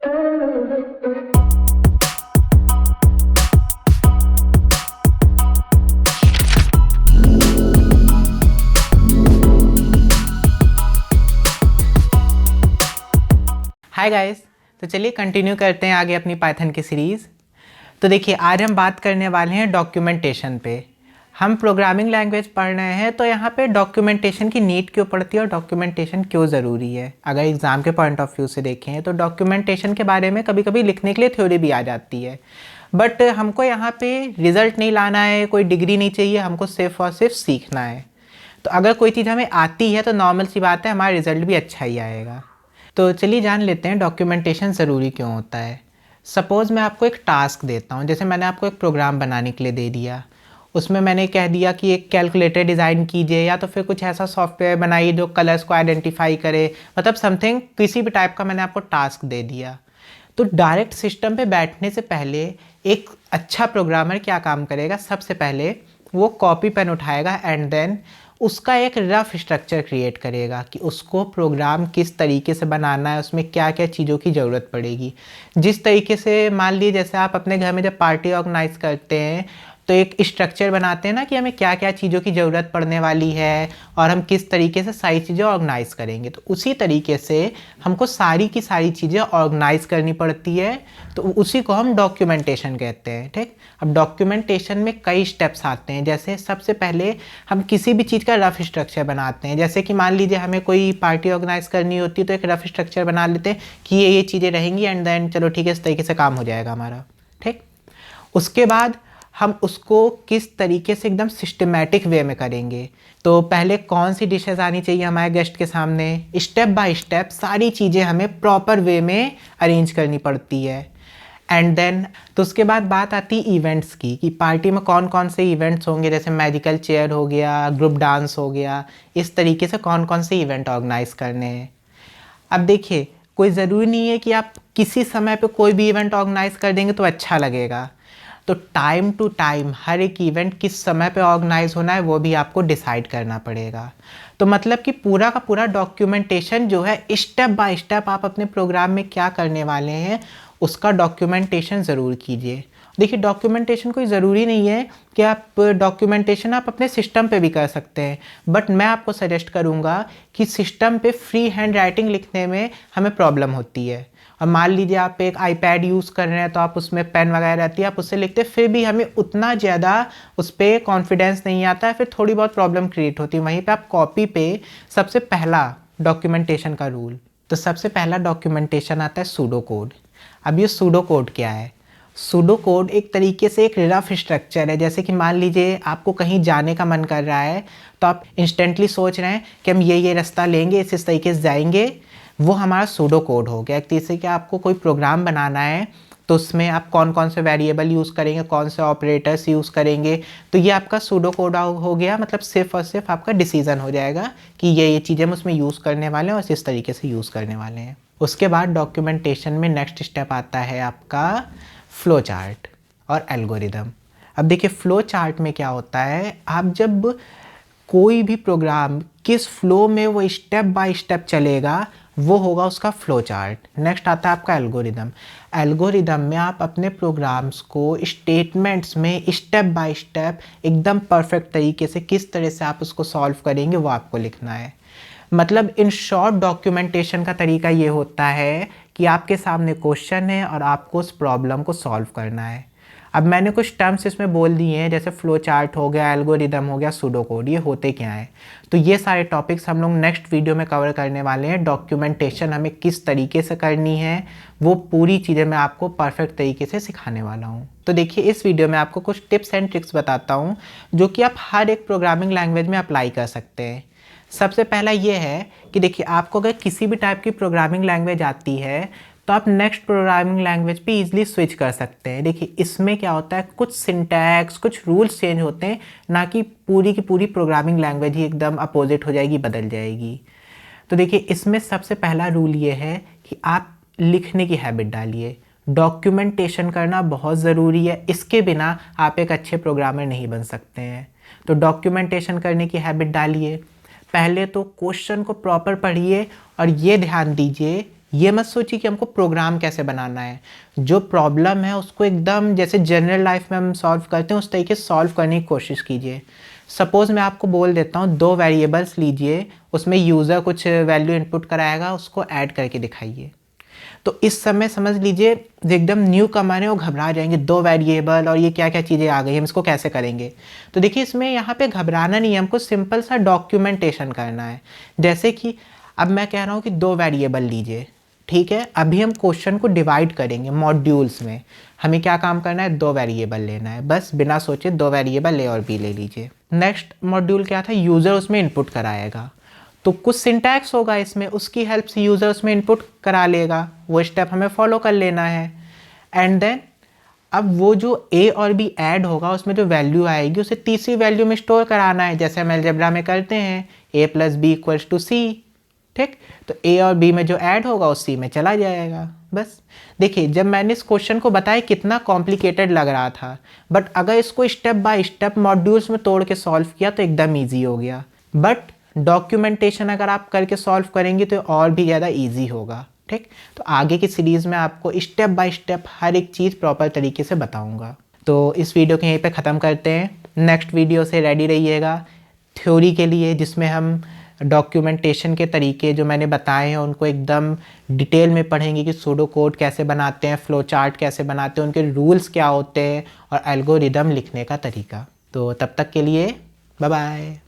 Hi guys, तो चलिए continue करते हैं आगे अपनी पाइथन की सीरीज़। तो देखिए आज हम बात करने वाले हैं डॉक्यूमेंटेशन पे। हम प्रोग्रामिंग लैंग्वेज पढ़ रहे हैं तो यहाँ पे डॉक्यूमेंटेशन की नीड क्यों पड़ती है और डॉक्यूमेंटेशन क्यों ज़रूरी है। अगर एग्ज़ाम के पॉइंट ऑफ व्यू से देखें तो डॉक्यूमेंटेशन के बारे में कभी कभी लिखने के लिए थ्योरी भी आ जाती है, बट हमको यहाँ पे रिज़ल्ट नहीं लाना है, कोई डिग्री नहीं चाहिए, हमको सिर्फ और सिर्फ सीखना है। तो अगर कोई चीज़ हमें आती है तो नॉर्मल सी बात है, हमारा रिज़ल्ट भी अच्छा ही आएगा। तो चलिए जान लेते हैं डॉक्यूमेंटेशन ज़रूरी क्यों होता है। सपोज़ मैं आपको एक टास्क देता हूँ, जैसे मैंने आपको एक प्रोग्राम बनाने के लिए दे दिया। उसमें मैंने कह दिया कि एक कैलकुलेटर डिज़ाइन कीजिए या तो फिर कुछ ऐसा सॉफ्टवेयर बनाइए जो कलर्स को आइडेंटिफाई करे, मतलब समथिंग किसी भी टाइप का मैंने आपको टास्क दे दिया। तो डायरेक्ट सिस्टम पे बैठने से पहले एक अच्छा प्रोग्रामर क्या काम करेगा, सबसे पहले वो कॉपी पेन उठाएगा एंड देन उसका एक रफ स्ट्रक्चर क्रिएट करेगा कि उसको प्रोग्राम किस तरीके से बनाना है, उसमें क्या क्या चीज़ों की ज़रूरत पड़ेगी। जिस तरीके से मान लीजिए जैसे आप अपने घर में जब पार्टी ऑर्गेनाइज करते हैं तो एक स्ट्रक्चर बनाते हैं ना कि हमें क्या क्या चीज़ों की ज़रूरत पड़ने वाली है और हम किस तरीके से सारी चीज़ें ऑर्गेनाइज़ करेंगे। तो उसी तरीके से हमको सारी की सारी चीज़ें ऑर्गेनाइज़ करनी पड़ती है, तो उसी को हम डॉक्यूमेंटेशन कहते हैं। ठीक, अब डॉक्यूमेंटेशन में कई स्टेप्स आते हैं। जैसे सबसे पहले हम किसी भी चीज़ का रफ स्ट्रक्चर बनाते हैं। जैसे कि मान लीजिए हमें कोई पार्टी ऑर्गेनाइज करनी होती है तो एक रफ स्ट्रक्चर बना लेते हैं कि ये चीज़ें रहेंगी एंड देन चलो ठीक है, इस तरीके से काम हो जाएगा हमारा। ठीक, उसके बाद हम उसको किस तरीके से एकदम सिस्टमेटिक वे में करेंगे। तो पहले कौन सी डिशेस आनी चाहिए हमारे गेस्ट के सामने, स्टेप बाय स्टेप सारी चीज़ें हमें प्रॉपर वे में अरेंज करनी पड़ती है। एंड देन तो उसके बाद बात आती है इवेंट्स की कि पार्टी में कौन कौन से इवेंट्स होंगे। जैसे मैजिकल चेयर हो गया, ग्रुप डांस हो गया, इस तरीके से कौन कौन से इवेंट ऑर्गेनाइज करने हैं। अब देखिए कोई ज़रूरी नहीं है कि आप किसी समय पे कोई भी इवेंट ऑर्गेनाइज कर देंगे तो अच्छा लगेगा। तो टाइम टू टाइम हर एक इवेंट किस समय पे ऑर्गेनाइज होना है वो भी आपको डिसाइड करना पड़ेगा। तो मतलब कि पूरा का पूरा डॉक्यूमेंटेशन जो है स्टेप बाय स्टेप आप अपने प्रोग्राम में क्या करने वाले हैं उसका डॉक्यूमेंटेशन ज़रूर कीजिए। देखिए डॉक्यूमेंटेशन कोई ज़रूरी नहीं है कि आप डॉक्यूमेंटेशन आप अपने सिस्टम पे भी कर सकते हैं, बट मैं आपको सजेस्ट करूँगा कि सिस्टम पे फ्री हैंड राइटिंग लिखने में हमें प्रॉब्लम होती है। और मान लीजिए आप एक आईपैड यूज़ कर रहे हैं तो आप उसमें पेन वगैरह रहती है, आप उससे लिखते हैं, फिर भी हमें उतना ज़्यादा उस पर कॉन्फिडेंस नहीं आता है, फिर थोड़ी बहुत प्रॉब्लम क्रिएट होती है। वहीं पे आप कॉपी पे सबसे पहला डॉक्यूमेंटेशन का रूल, तो सबसे पहला डॉक्यूमेंटेशन आता है सूडो कोड। अब ये सूडो कोड क्या है? सूडो कोड एक तरीके से एक रफ स्ट्रक्चर है। जैसे कि मान लीजिए आपको कहीं जाने का मन कर रहा है तो आप इंस्टेंटली सोच रहे हैं कि हम ये रास्ता लेंगे, इस तरीके से जाएंगे, वो हमारा सूडो कोड हो गया। जैसे कि आपको कोई प्रोग्राम बनाना है तो उसमें आप कौन कौन से वेरिएबल यूज़ करेंगे, कौन से ऑपरेटर्स यूज़ करेंगे, तो ये आपका सूडो कोड हो गया। मतलब सिर्फ और सिर्फ आपका डिसीजन हो जाएगा कि ये चीज़ें हम उसमें यूज़ करने वाले हैं और इस तरीके से यूज़ करने वाले हैं। उसके बाद डॉक्यूमेंटेशन में नेक्स्ट स्टेप आता है आपका फ्लो चार्ट और एल्गोरिदम। अब देखिए फ्लो चार्ट में क्या होता है, आप जब कोई भी प्रोग्राम किस फ्लो में वो स्टेप बाय स्टेप चलेगा वो होगा उसका फ्लो चार्ट। नेक्स्ट आता है आपका एल्गोरिदम। एल्गोरिदम में आप अपने प्रोग्राम्स को स्टेटमेंट्स में स्टेप बाय स्टेप एकदम परफेक्ट तरीके से किस तरह से आप उसको सॉल्व करेंगे वो आपको लिखना है। मतलब इन शॉर्ट डॉक्यूमेंटेशन का तरीका ये होता है कि आपके सामने क्वेश्चन है और आपको उस प्रॉब्लम को सॉल्व करना है। अब मैंने कुछ टर्म्स इसमें बोल दिए हैं, जैसे फ्लो चार्ट हो गया, एल्गोरिदम हो गया, सूडो कोड, ये होते क्या हैं। तो ये सारे टॉपिक्स हम लोग नेक्स्ट वीडियो में कवर करने वाले हैं। डॉक्यूमेंटेशन हमें किस तरीके से करनी है वो पूरी चीज़ें मैं आपको परफेक्ट तरीके से सिखाने वाला हूँ। तो देखिए इस वीडियो में आपको कुछ टिप्स एंड ट्रिक्स बताता हूँ जो कि आप हर एक प्रोग्रामिंग लैंग्वेज में अप्लाई कर सकते हैं। सबसे पहला ये है कि देखिए आपको अगर किसी भी टाइप की प्रोग्रामिंग लैंग्वेज आती है तो आप नेक्स्ट प्रोग्रामिंग लैंग्वेज पे इजीली स्विच कर सकते हैं। देखिए इसमें क्या होता है, कुछ सिंटैक्स, कुछ रूल्स चेंज होते हैं, ना कि पूरी की पूरी प्रोग्रामिंग लैंग्वेज ही एकदम अपोजिट हो जाएगी, बदल जाएगी। तो देखिए इसमें सबसे पहला रूल ये है कि आप लिखने की हैबिट डालिए। डॉक्यूमेंटेशन करना बहुत ज़रूरी है, इसके बिना आप एक अच्छे प्रोग्रामर नहीं बन सकते हैं। तो डॉक्यूमेंटेशन करने की हैबिट डालिए। पहले तो क्वेश्चन को प्रॉपर पढ़िए और ये ध्यान दीजिए ये मत सोचिए कि हमको प्रोग्राम कैसे बनाना है। जो प्रॉब्लम है उसको एकदम जैसे जनरल लाइफ में हम सॉल्व करते हैं उस तरीके से सॉल्व करने की कोशिश कीजिए। सपोज़ मैं आपको बोल देता हूँ 2 वेरिएबल्स लीजिए, उसमें यूज़र कुछ वैल्यू इनपुट कराएगा, उसको ऐड करके दिखाइए। तो इस समय समझ लीजिए जो एकदम न्यू कमर है वो घबरा जाएंगे, 2 वेरिएबल और ये क्या क्या चीज़ें आ गई, हम इसको कैसे करेंगे। तो देखिए इसमें यहाँ पे घबराना नहीं है, हमको सिंपल सा डॉक्यूमेंटेशन करना है। जैसे कि अब मैं कह रहा हूँ कि 2 वेरिएबल लीजिए, ठीक है। अभी हम क्वेश्चन को डिवाइड करेंगे मॉड्यूल्स में। हमें क्या काम करना है, 2 वेरिएबल लेना है, बस बिना सोचे 2 वेरिएबल ए और बी ले लीजिए। नेक्स्ट मॉड्यूल क्या था, यूज़र उसमें इनपुट कराएगा, तो कुछ सिंटैक्स होगा इसमें, उसकी हेल्प से यूज़र उसमें इनपुट करा लेगा, वो स्टेप हमें फॉलो कर लेना है। एंड देन अब वो जो ए और बी ऐड होगा उसमें जो वैल्यू आएगी उसे तीसरी वैल्यू में स्टोर कराना है, जैसे हम अलजेब्रा में करते हैं a + b = c, ठीक। तो ए और बी में जो ऐड होगा उस सी में चला जाएगा, बस। देखिए जब मैंने इस क्वेश्चन को बताया कितना कॉम्प्लिकेटेड लग रहा था, बट अगर इसको स्टेप बाय स्टेप मॉड्यूल्स में तोड़ के सॉल्व किया तो एकदम ईजी हो गया। बट डॉक्यूमेंटेशन अगर आप करके सॉल्व करेंगे तो और भी ज़्यादा ईजी होगा, ठीक। तो आगे की सीरीज़ में आपको स्टेप बाय स्टेप हर एक चीज़ प्रॉपर तरीके से बताऊंगा। तो इस वीडियो को यहीं पे ख़त्म करते हैं, नेक्स्ट वीडियो से रेडी रहिएगा थ्योरी के लिए, जिसमें हम डॉक्यूमेंटेशन के तरीके जो मैंने बताए हैं उनको एकदम डिटेल में पढ़ेंगे कि सूडो कोड कैसे बनाते हैं, फ्लो चार्ट कैसे बनाते हैं, उनके रूल्स क्या होते हैं और एल्गोरिदम लिखने का तरीका। तो तब तक के लिए बाय बाय।